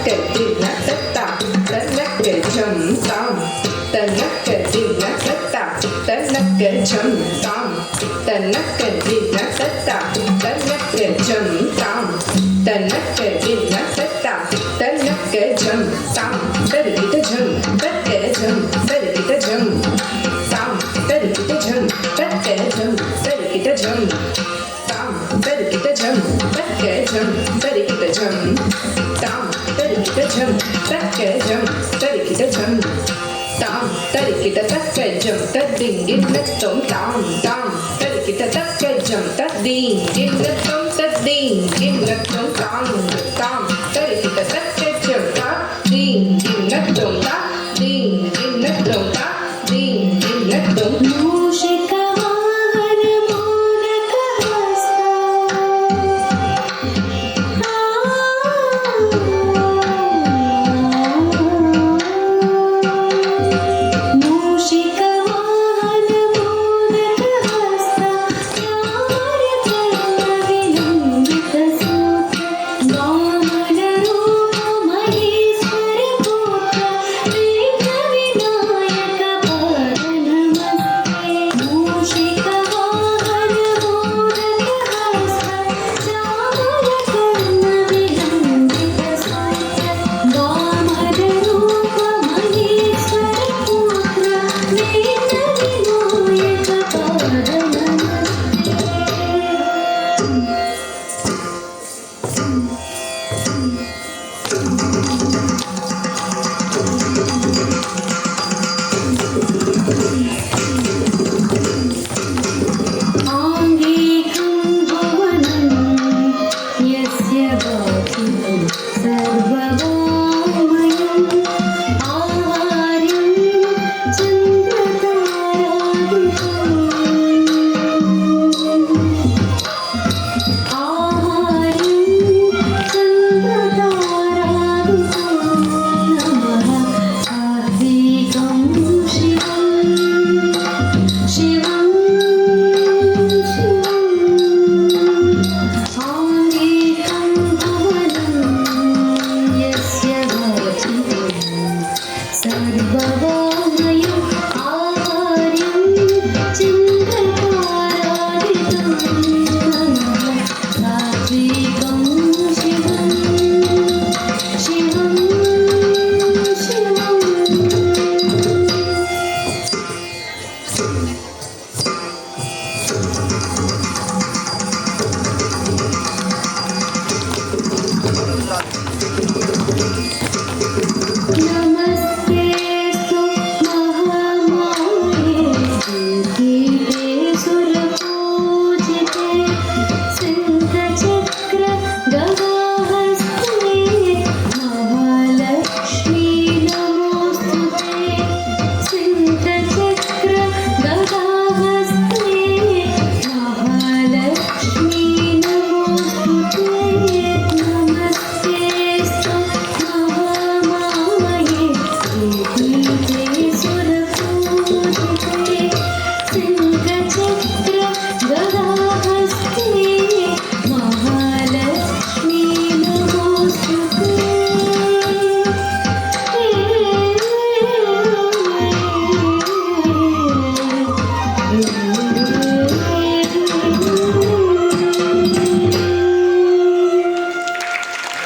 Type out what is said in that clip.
nacke dina tetta, den nacke chum tam, den nacke dina tetta, den nacke chum tam, den nacke dina tetta, den nacke chum tam, den nacke dina tetta, den nacke chum tam, berikita chum, nacke chum, berikita chum tam, berikita chum, nacke chum, berikita chum tam, berikita chum, nacke chum, berikita chum tam, berikita chum, nacke chum, berikita chum tam, berikita nacke chum, tading ginat tom tam tam, berikita nacke chum, tading ginat tom, tading ginat tom tam tam.